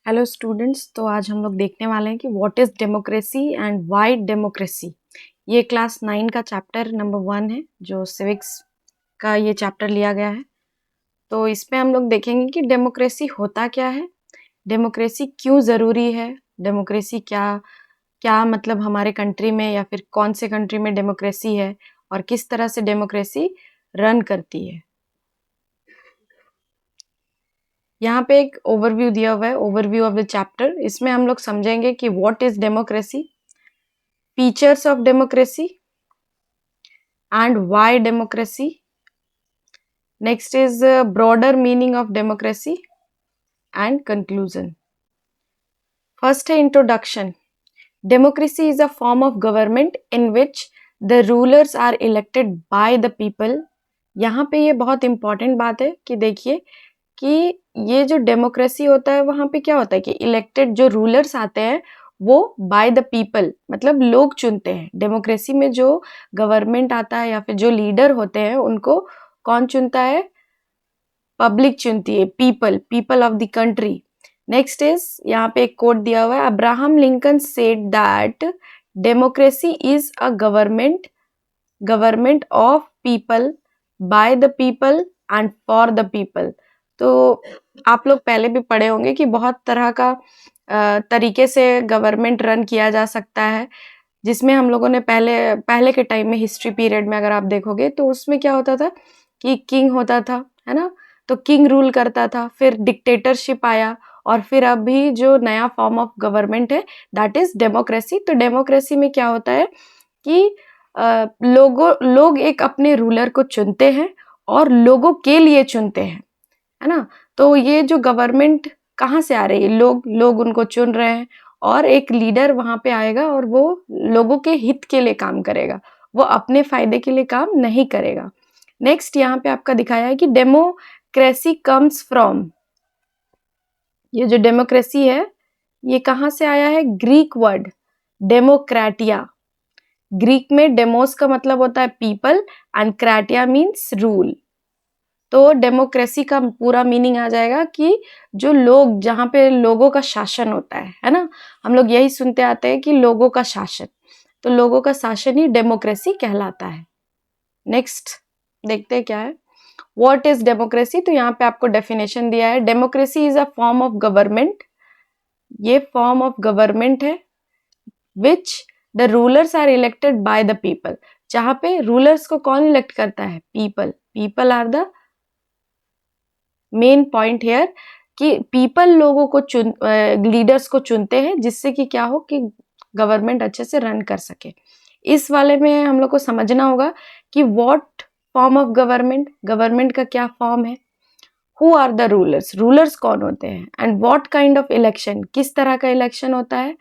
Hello students, तो आज हम लोग देखने वाले हैं कि what is democracy and why democracy. ये क्लास 9 का चैप्टर नंबर 1 है, जो सिविक्स का ये चैप्टर लिया गया है। तो इसमें हम लोग देखेंगे कि डेमोक्रेसी होता क्या है, डेमोक्रेसी क्यों ज़रूरी है, डेमोक्रेसी क्या क्या मतलब हमारे कंट्री में या फिर कौन से कंट्री में डेमोक्रेसी है और किस तरह से डेमोक्रेसी रन करती है। यहाँ पे एक ओवरव्यू दिया हुआ है, ओवरव्यू ऑफ द चैप्टर। इसमें हम लोग समझेंगे कि what is democracy, features of democracy and why democracy. Next is broader meaning of democracy and conclusion. First है introduction. Democracy is a form of government in which the rulers are elected by the people. यहाँ पे ये बहुत important बात है कि देखिए कि ये जो डेमोक्रेसी होता है वहाँ पे क्या होता है कि इलेक्टेड जो रूलर्स आते हैं वो बाय द पीपल, मतलब लोग चुनते हैं। डेमोक्रेसी में जो गवर्नमेंट आता है या फिर जो लीडर होते हैं उनको कौन चुनता है? पब्लिक चुनती है, people of the country. Next is, यहाँ पे एक कोट दिया हुआ है, Abraham Lincoln said that democracy is a government of people, bye the people and for the people. तो आप लोग पहले भी पढ़े होंगे कि बहुत तरह का तरीके से गवर्नमेंट रन किया जा सकता है, जिसमें हम लोगों ने पहले के टाइम में हिस्ट्री पीरियड में अगर आप देखोगे तो उसमें क्या होता था कि किंग होता था, है ना। तो किंग रूल करता था, फिर डिक्टेटरशिप आया और फिर अभी जो नया फॉर्म ऑफ गवर्नमेंट है दैट इज डेमोक्रेसी। तो डेमोक्रेसी में क्या होता है कि लोग एक अपने रूलर को चुनते हैं और लोगों के लिए चुनते हैं, है ना। तो ये जो गवर्नमेंट कहाँ से आ रही है? लोग उनको चुन रहे हैं और एक लीडर वहां पे आएगा और वो लोगों के हित के लिए काम करेगा, वो अपने फायदे के लिए काम नहीं करेगा। नेक्स्ट यहाँ पे आपका दिखाया है कि डेमोक्रेसी कम्स फ्रॉम, ये जो डेमोक्रेसी है ये कहाँ से आया है? Greek word demokratia. ग्रीक में डेमोस का मतलब होता है पीपल एंड क्रेटिया मीन्स रूल। तो डेमोक्रेसी का पूरा मीनिंग आ जाएगा कि जो लोग, जहाँ पे लोगों का शासन होता है ना। हम लोग यही सुनते आते हैं कि लोगों का शासन, तो लोगों का शासन ही डेमोक्रेसी कहलाता है। नेक्स्ट देखते हैं क्या है व्हाट इज डेमोक्रेसी। तो यहाँ पे आपको डेफिनेशन दिया है, democracy is a form of government, ये फॉर्म ऑफ गवर्नमेंट है which the rulers are elected by the people, जहाँ पे रूलर्स को कौन इलेक्ट करता है? People are the main point here कि पीपल लोगों को लीडर्स को चुनते हैं, जिससे कि क्या हो कि गवर्नमेंट अच्छे से रन कर सके। इस वाले में हम लोग को समझना होगा कि व्हाट फॉर्म ऑफ गवर्नमेंट का क्या फॉर्म है, हु आर द रूलर्स कौन होते हैं, and what kind of election, किस तरह का इलेक्शन होता है,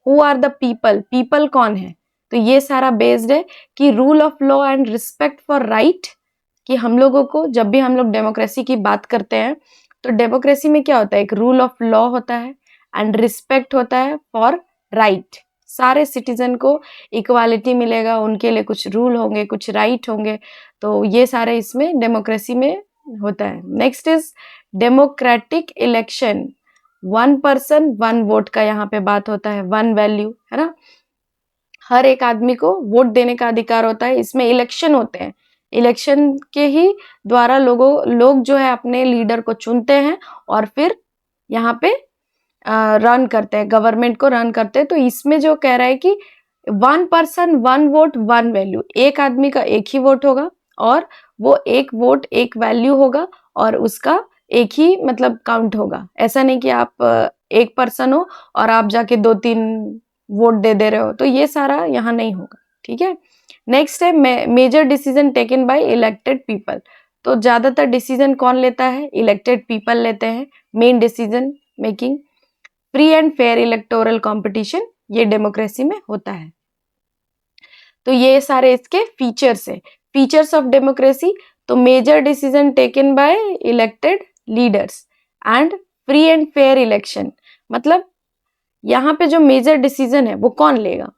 हु आर द पीपल कौन है। तो ये सारा बेस्ड है कि rule of law and respect for right, कि हम लोगों को जब भी हम लोग डेमोक्रेसी की बात करते हैं तो डेमोक्रेसी में क्या होता है? एक रूल ऑफ लॉ होता है एंड रिस्पेक्ट होता है फॉर राइट। सारे सिटीजन को इक्वालिटी मिलेगा, उनके लिए कुछ रूल होंगे, कुछ राइट होंगे। तो ये सारे इसमें डेमोक्रेसी में होता है। Next is democratic election, one person one vote का यहाँ पे बात होता है, वन वैल्यू, है ना। हर एक आदमी को वोट देने का अधिकार होता है। इसमें इलेक्शन होते हैं, इलेक्शन के ही द्वारा लोग जो है अपने लीडर को चुनते हैं और फिर यहाँ पे रन करते हैं, गवर्नमेंट को रन करते हैं। तो इसमें जो कह रहा है कि one person one vote one value, एक आदमी का एक ही वोट होगा और वो एक वोट एक वैल्यू होगा और उसका एक ही मतलब काउंट होगा। ऐसा नहीं कि आप एक पर्सन हो और आप जाके 2-3 वोट दे रहे हो, तो ये सारा यहाँ नहीं होगा, ठीक है। नेक्स्ट है major decision taken by elected people. तो ज्यादातर डिसीजन कौन लेता है? इलेक्टेड पीपल लेते हैं, main decision making. Free and fair electoral competition, ये डेमोक्रेसी में होता है। तो ये सारे इसके फीचर्स है, फीचर्स ऑफ डेमोक्रेसी। तो major decision taken by elected leaders and free and fair election, मतलब यहाँ पे जो मेजर डिसीजन है वो कौन लेगा?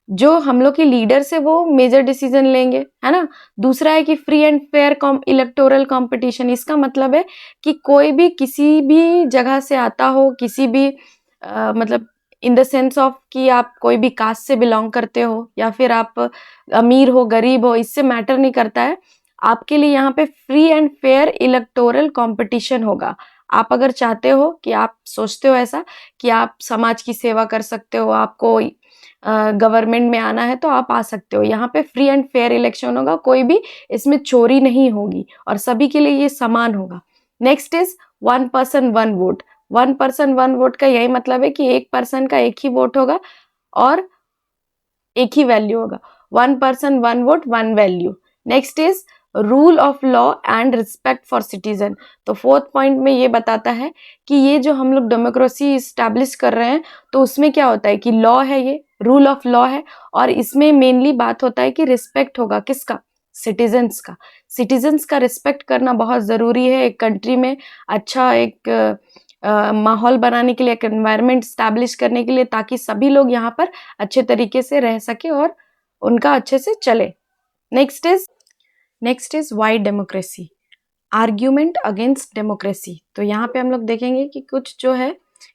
जो हम लोग के लीडर्स है वो मेजर डिसीजन लेंगे, है ना। दूसरा है कि free and fair electoral competition, इसका मतलब है कि कोई भी किसी भी जगह से आता हो, किसी भी मतलब इन द सेंस ऑफ कि आप कोई भी कास्ट से बिलोंग करते हो या फिर आप अमीर हो गरीब हो, इससे मैटर नहीं करता है। आपके लिए यहाँ पे free and fair electoral competition होगा। आप अगर चाहते हो कि आप सोचते हो ऐसा कि आप समाज की सेवा कर सकते हो, आपको गवर्नमेंट में आना है, तो आप आ सकते हो। यहाँ पे फ्री एंड फेयर इलेक्शन होगा, कोई भी इसमें चोरी नहीं होगी और सभी के लिए ये समान होगा। Next is 1 person 1 vote. 1 person 1 vote का यही मतलब है कि एक पर्सन का एक ही वोट होगा और एक ही वैल्यू होगा। 1 person 1 vote 1 value. Next is rule of law and respect for citizen. तो 4th पॉइंट में ये बताता है कि ये जो हम लोग डेमोक्रेसी स्टैब्लिश कर रहे हैं, तो उसमें क्या होता है कि लॉ है, ये रूल ऑफ लॉ है, और इसमें मेनली बात होता है कि रिस्पेक्ट होगा किसका, सिटीजन्स का। सिटीजन्स का रिस्पेक्ट करना बहुत जरूरी है एक कंट्री में। अच्छा एक माहौल बनाने के लिए, एक एनवायरनमेंट स्टैब्लिश करने के लिए, ताकि सभी लोग यहाँ पर अच्छे तरीके से रह सके और उनका अच्छे से चले। Next is why democracy, argument against democracy. तो यहाँ पे हम लोग देखेंगे कि कुछ जो है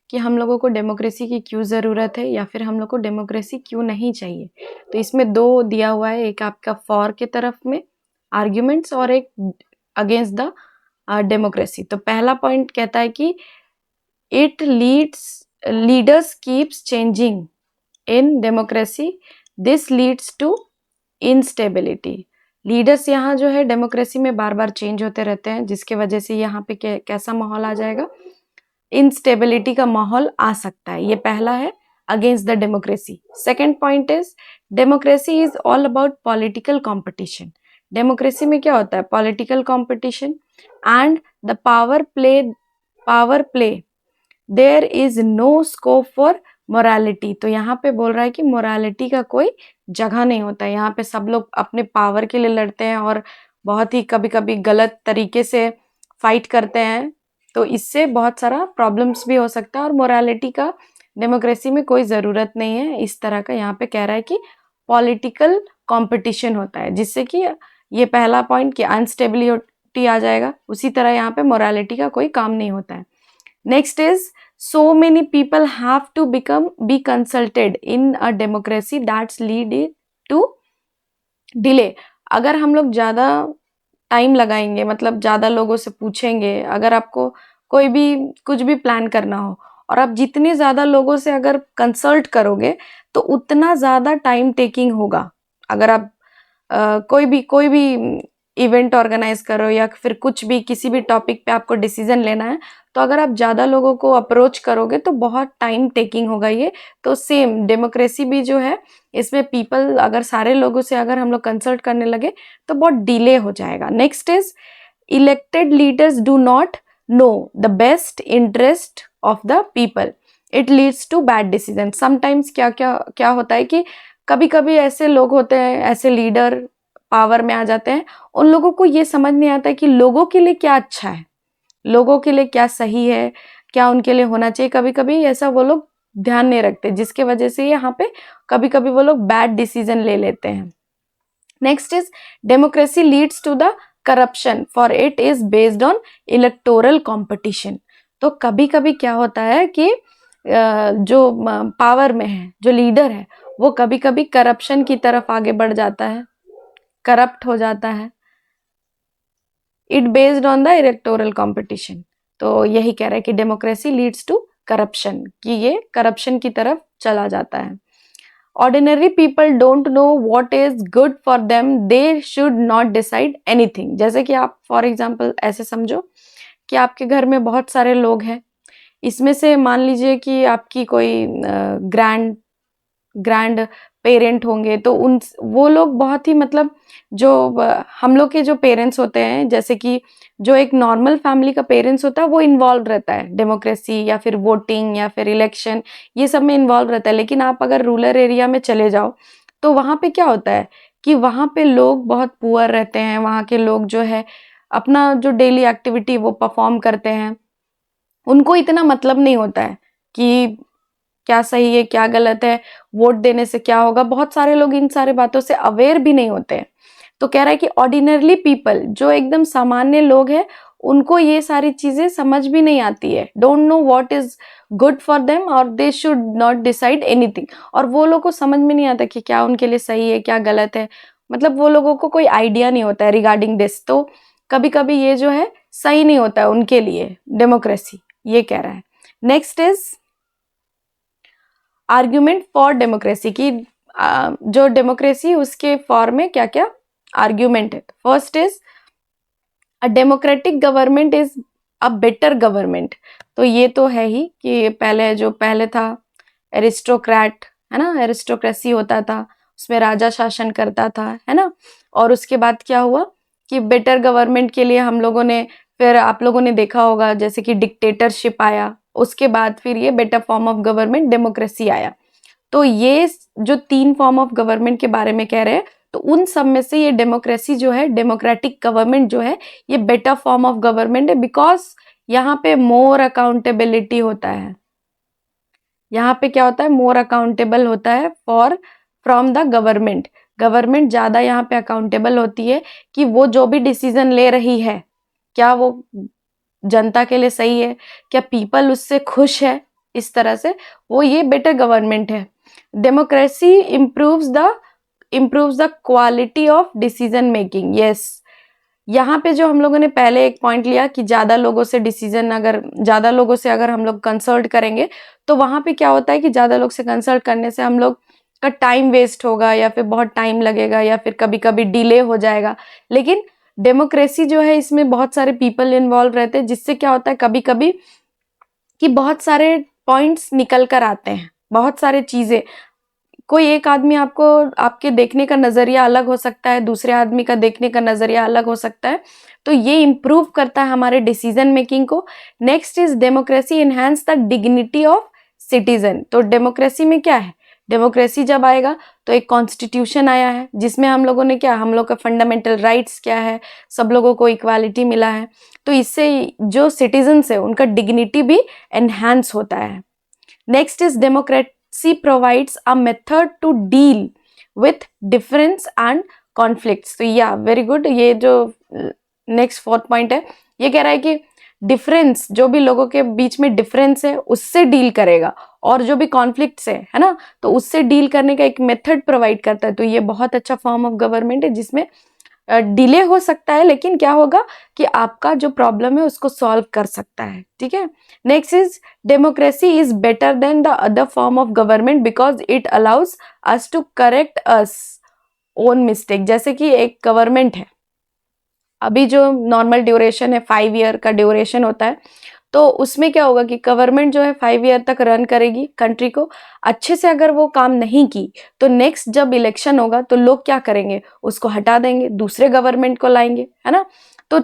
कि हम लोगों को डेमोक्रेसी की क्यों ज़रूरत है या फिर हम लोग को डेमोक्रेसी क्यों नहीं चाहिए। तो इसमें 2 दिया हुआ है, एक आपका फॉर के तरफ में आर्ग्यूमेंट्स और एक अगेंस्ट द डेमोक्रेसी। तो पहला पॉइंट कहता है कि it leaders keeps changing in democracy, this leads to instability. Leaders यहाँ जो है डेमोक्रेसी में बार बार चेंज होते रहते हैं, जिसके वजह से यहाँ पे कैसा माहौल आ जाएगा, इनस्टेबिलिटी का माहौल आ सकता है। ये पहला है against the democracy. Second point is democracy is all about political competition. Democracy में क्या होता है, political competition and the power play there is no scope for morality. तो यहाँ पे बोल रहा है कि मोरालिटी का कोई जगह नहीं होता है। यहाँ पे सब लोग अपने पावर के लिए लड़ते हैं और बहुत ही कभी कभी गलत तरीके से फाइट करते हैं, तो इससे बहुत सारा प्रॉब्लम्स भी हो सकता है और मोरालिटी का डेमोक्रेसी में कोई ज़रूरत नहीं है। इस तरह का यहाँ पे कह रहा है कि पॉलिटिकल कंपटीशन होता है, जिससे कि ये पहला पॉइंट कि अनस्टेबिलिटी आ जाएगा। उसी तरह यहाँ पे मोरालिटी का कोई काम नहीं होता है। Next is so many people have to be consulted in a democracy that's lead to delay। अगर हम लोग ज़्यादा टाइम लगाएंगे, मतलब ज़्यादा लोगों से पूछेंगे, अगर आपको कोई भी कुछ भी प्लान करना हो और आप जितने ज़्यादा लोगों से अगर कंसल्ट करोगे तो उतना ज़्यादा टाइम टेकिंग होगा। अगर आप कोई भी इवेंट ऑर्गेनाइज करो या फिर कुछ भी किसी भी टॉपिक पे आपको डिसीजन लेना है, तो अगर आप ज़्यादा लोगों को अप्रोच करोगे तो बहुत टाइम टेकिंग होगा ये। तो सेम डेमोक्रेसी भी जो है, इसमें पीपल अगर सारे लोगों से अगर हम लोग कंसल्ट करने लगे तो बहुत डिले हो जाएगा। Next is elected leaders do not know the best interest of the people, it leads to bad decision. Sometimes क्या होता है कि कभी कभी ऐसे लोग होते हैं, ऐसे लीडर पावर में आ जाते हैं, उन लोगों को ये समझ नहीं आता है कि लोगों के लिए क्या अच्छा है, लोगों के लिए क्या सही है, क्या उनके लिए होना चाहिए। कभी कभी ऐसा वो लोग ध्यान नहीं रखते, जिसके वजह से यहाँ पे कभी कभी वो लोग बैड डिसीजन ले लेते हैं। Next is democracy leads to the corruption for it is based on electoral competition. तो कभी कभी क्या होता है कि जो पावर में है, जो लीडर है, वो कभी कभी करप्शन की तरफ आगे बढ़ जाता है, करप्ट हो जाता है। It based on the electoral competition. तो यही कह रहा है कि डेमोक्रेसी लीड्स टू करप्शन, कि ये करप्शन की तरफ चला जाता है। Ordinary people don't know what is good for them, they should not decide anything. जैसे कि आप फॉर एग्जांपल ऐसे समझो कि आपके घर में बहुत सारे लोग हैं, इसमें से मान लीजिए कि आपकी कोई ग्रैंड पेरेंट होंगे, तो वो लोग बहुत ही मतलब जो हम लोग के जो पेरेंट्स होते हैं, जैसे कि जो एक नॉर्मल फैमिली का पेरेंट्स होता है, वो इन्वॉल्व रहता है डेमोक्रेसी या फिर वोटिंग या फिर इलेक्शन, ये सब में इन्वॉल्व रहता है। लेकिन आप अगर रूरल एरिया में चले जाओ तो वहाँ पे क्या होता है कि वहाँ पे लोग बहुत पुअर रहते हैं। वहाँ के लोग जो है अपना जो डेली एक्टिविटी वो परफॉर्म करते हैं, उनको इतना मतलब नहीं होता है कि क्या सही है क्या गलत है, वोट देने से क्या होगा, बहुत सारे लोग इन सारे बातों से अवेयर भी नहीं होते हैं। तो कह रहा है कि ऑर्डिनरली पीपल, जो एकदम सामान्य लोग हैं, उनको ये सारी चीजें समझ भी नहीं आती है, don't know what is good for them और they should not decide anything. और वो लोग को समझ में नहीं आता कि क्या उनके लिए सही है क्या गलत है, मतलब वो लोगों को कोई आइडिया नहीं होता है रिगार्डिंग दिस। तो कभी कभी ये जो है सही नहीं होता है उनके लिए डेमोक्रेसी, ये कह रहा है। Next is argument for democracy की जो डेमोक्रेसी उसके फॉर में क्या क्या आर्ग्यूमेंट है। First is a democratic government is a better government. तो ये तो है ही कि पहले था एरिस्टोक्रेट, है ना, एरिस्टोक्रेसी होता था, उसमें राजा शासन करता था, है ना। और उसके बाद क्या हुआ कि बेटर गवर्नमेंट के लिए हम लोगों ने, फिर आप लोगों ने देखा होगा जैसे कि डिक्टेटरशिप आया, उसके बाद फिर ये better form of government democracy आया। तो ये जो 3 फॉर्म ऑफ गवर्नमेंट के बारे में कह रहे हैं, तो उन सब में से ये डेमोक्रेसी जो है, डेमोक्रेटिक गवर्नमेंट जो है, ये बेटर फॉर्म ऑफ गवर्नमेंट है, बिकॉज यहाँ पे मोर अकाउंटेबिलिटी होता है। यहाँ पे क्या होता है, मोर अकाउंटेबल होता है for from the government. Government ज्यादा यहाँ पे अकाउंटेबल होती है कि वो जो भी डिसीजन ले रही है, क्या वो जनता के लिए सही है, क्या पीपल उससे खुश है, इस तरह से वो ये बेटर गवर्नमेंट है। Democracy improves the quality of decision making. Yes, यहाँ पे जो हम लोगों ने पहले एक पॉइंट लिया कि ज्यादा लोगों से अगर हम लोग कंसल्ट करेंगे, तो वहां पे क्या होता है कि ज्यादा लोग से कंसल्ट करने से हम लोग का टाइम वेस्ट होगा, या फिर बहुत टाइम लगेगा, या फिर कभी कभी डिले हो जाएगा। लेकिन डेमोक्रेसी जो है, इसमें बहुत सारे पीपल इन्वॉल्व रहते हैं, जिससे क्या होता है कभी कभी कि बहुत सारे पॉइंट्स निकल कर आते हैं, बहुत सारे चीजें। कोई एक आदमी आपको, आपके देखने का नजरिया अलग हो सकता है, दूसरे आदमी का देखने का नजरिया अलग हो सकता है, तो ये इम्प्रूव करता है हमारे डिसीजन मेकिंग को। Next is democracy enhance the dignity of citizen. तो डेमोक्रेसी में क्या है, डेमोक्रेसी जब आएगा तो एक कॉन्स्टिट्यूशन आया है, जिसमें हम लोगों ने क्या, हम लोग का फंडामेंटल राइट्स क्या है, सब लोगों को इक्वालिटी मिला है। तो इससे जो सिटीजन्स है उनका डिग्निटी भी एनहांस होता है। Next is democracy provides a method to deal with difference and conflicts. तो या वेरी गुड, ये जो नेक्स्ट 4th पॉइंट है, ये कह रहा है कि डिफरेंस, जो भी लोगों के बीच में डिफरेंस है उससे डील करेगा, और जो भी कॉन्फ्लिक्ट्स है ना, तो उससे डील करने का एक मेथड प्रोवाइड करता है। तो ये बहुत अच्छा फॉर्म ऑफ गवर्नमेंट है, जिसमें डिले हो सकता है, लेकिन क्या होगा कि आपका जो प्रॉब्लम है उसको सॉल्व कर सकता है। ठीक है। Next is democracy is better than the other form of government because it allows us to correct us own mistake. जैसे कि एक गवर्नमेंट है, अभी जो नॉर्मल ड्यूरेशन है 5 ईयर का ड्यूरेशन होता है, तो उसमें क्या होगा कि गवर्नमेंट जो है 5 ईयर तक रन करेगी कंट्री को। अच्छे से अगर वो काम नहीं की, तो नेक्स्ट जब इलेक्शन होगा तो लोग क्या करेंगे, उसको हटा देंगे, दूसरे गवर्नमेंट को लाएंगे, है ना। तो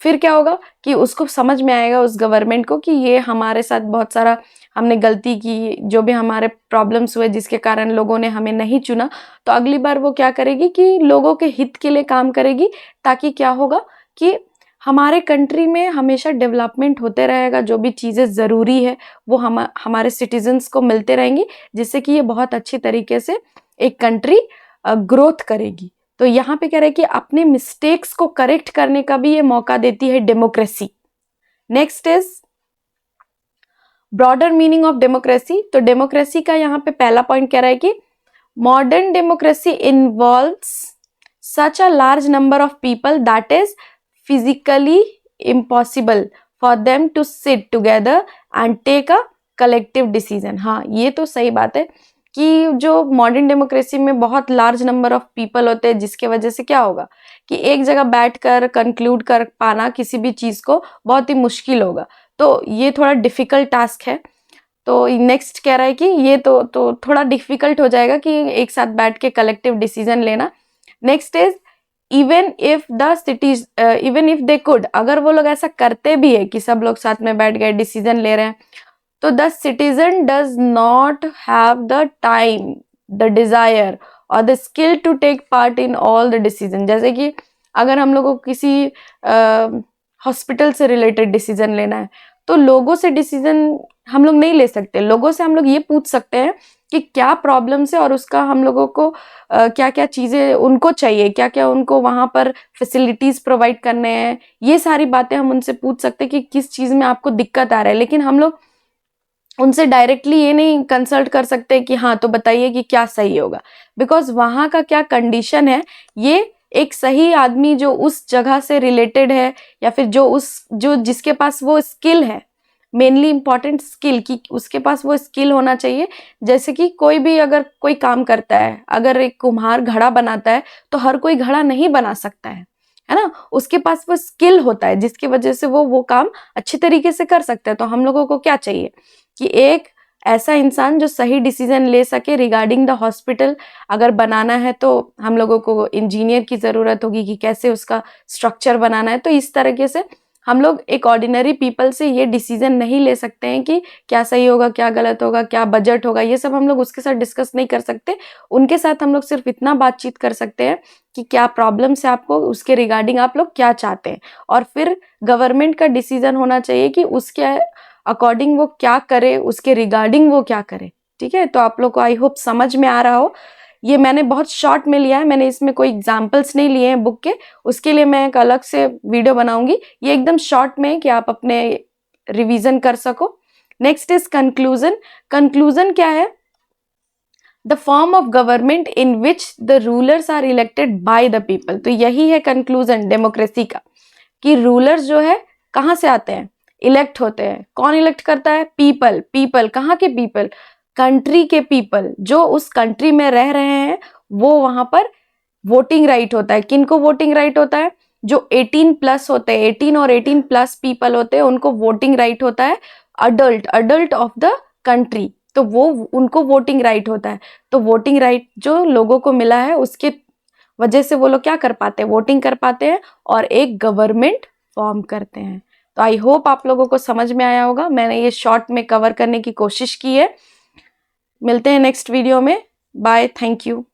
फिर क्या होगा कि उसको समझ में आएगा, उस गवर्नमेंट को, कि ये हमारे साथ बहुत सारा हमने गलती की, जो भी हमारे प्रॉब्लम्स हुए जिसके कारण लोगों ने हमें नहीं चुना, तो अगली बार वो क्या करेगी कि लोगों के हित के लिए काम करेगी, ताकि क्या होगा कि हमारे कंट्री में हमेशा डेवलपमेंट होते रहेगा, जो भी चीज़ें ज़रूरी है वो हमारे सिटीजन्स को मिलते रहेंगी, जिससे कि ये बहुत अच्छी तरीके से एक कंट्री ग्रोथ करेगी। तो यहाँ पे कह रहे हैं कि अपने मिस्टेक्स को करेक्ट करने का भी ये मौका देती है democracy. Next is broader meaning of democracy. तो डेमोक्रेसी का यहाँ पे पहला पॉइंट कह रहा है कि modern democracy involves such a large number of people that is physically impossible for them to sit together and take a collective decision। हाँ, ये तो सही बात है कि जो मॉडर्न डेमोक्रेसी में बहुत लार्ज नंबर ऑफ पीपल होते हैं, जिसके वजह से क्या होगा कि एक जगह बैठकर कंक्लूड कर पाना किसी भी चीज को बहुत ही मुश्किल होगा। तो ये थोड़ा डिफिकल्ट टास्क है। तो नेक्स्ट कह रहा है कि ये तो थोड़ा डिफिकल्ट हो जाएगा कि एक साथ बैठ के कलेक्टिव डिसीजन लेना। Next is even if they could, अगर वो लोग ऐसा करते भी है कि सब लोग साथ में बैठ गए डिसीजन ले रहे हैं, तो the citizen does not have the time, the desire और the skill to take part in all the decision. जैसे कि अगर हम लोग को किसी हॉस्पिटल से रिलेटेड डिसीजन लेना है, तो लोगों से डिसीजन हम लोग नहीं ले सकते। लोगों से हम लोग ये पूछ सकते हैं कि क्या प्रॉब्लम्स है और उसका हम लोगों को क्या क्या चीजें उनको चाहिए, क्या क्या उनको वहां पर फैसिलिटीज प्रोवाइड करने हैं, ये सारी बातें हम उनसे पूछ सकते हैं कि किस चीज में आपको दिक्कत आ रहा है। लेकिन हम लोग उनसे डायरेक्टली ये नहीं कंसल्ट कर सकते कि हाँ तो बताइए कि क्या सही होगा, बिकॉज वहां का क्या कंडीशन है, ये एक सही आदमी जो उस जगह से रिलेटेड है या फिर जो जिसके पास वो स्किल है, मेनली इंपॉर्टेंट स्किल, कि उसके पास वो स्किल होना चाहिए। जैसे कि कोई भी अगर कोई काम करता है, अगर एक कुम्हार घड़ा बनाता है तो हर कोई घड़ा नहीं बना सकता है ना, उसके पास वो स्किल होता है जिसकी वजह से वो काम अच्छे तरीके से कर सकता है। तो हम लोगों को क्या चाहिए कि एक ऐसा इंसान जो सही डिसीजन ले सके रिगार्डिंग द हॉस्पिटल। अगर बनाना है तो हम लोगों को इंजीनियर की जरूरत होगी कि कैसे उसका स्ट्रक्चर बनाना है। तो इस तरीके से हम लोग एक ऑर्डिनरी पीपल से ये डिसीजन नहीं ले सकते हैं कि क्या सही होगा, क्या गलत होगा, क्या बजट होगा, ये सब हम लोग उसके साथ डिस्कस नहीं कर सकते। उनके साथ हम लोग सिर्फ इतना बातचीत कर सकते हैं कि क्या प्रॉब्लम्स है आपको, उसके रिगार्डिंग आप लोग क्या चाहते हैं, और फिर गवर्नमेंट का डिसीजन होना चाहिए कि उसके अकॉर्डिंग वो क्या करे, उसके रिगार्डिंग वो क्या करे। ठीक है, तो आप लोग को आई होप समझ में आ रहा हो। ये मैंने बहुत शॉर्ट में लिया है, मैंने इसमें कोई एग्जाम्पल्स नहीं लिए हैं बुक के, उसके लिए मैं एक अलग से वीडियो बनाऊंगी। ये एकदम शॉर्ट में है कि आप अपने रिवीजन कर सको। Next is conclusion. कंक्लूजन क्या है? The form of government in which the rulers are elected by the people. तो यही है कंक्लूजन डेमोक्रेसी का, कि रूलर्स जो है कहाँ से आते हैं, इलेक्ट होते हैं। कौन इलेक्ट करता है? पीपल। पीपल कहाँ के पीपल? कंट्री के पीपल, जो उस कंट्री में रह रहे हैं, वो वहां पर वोटिंग राइट होता है। किनको वोटिंग राइट होता है? जो 18 प्लस होते हैं, 18 और 18 प्लस पीपल होते हैं, उनको वोटिंग राइट होता है। अडल्ट ऑफ द कंट्री, तो वो उनको वोटिंग राइट होता है। तो वोटिंग राइट जो लोगों को मिला है उसके वजह से वो लोग क्या कर पाते हैं? वोटिंग कर पाते हैं और एक गवर्नमेंट फॉर्म करते हैं। तो आई होप आप लोगों को समझ में आया होगा। मैंने ये शॉर्ट में कवर करने की कोशिश की है। मिलते हैं नेक्स्ट वीडियो में। Bye, thank you.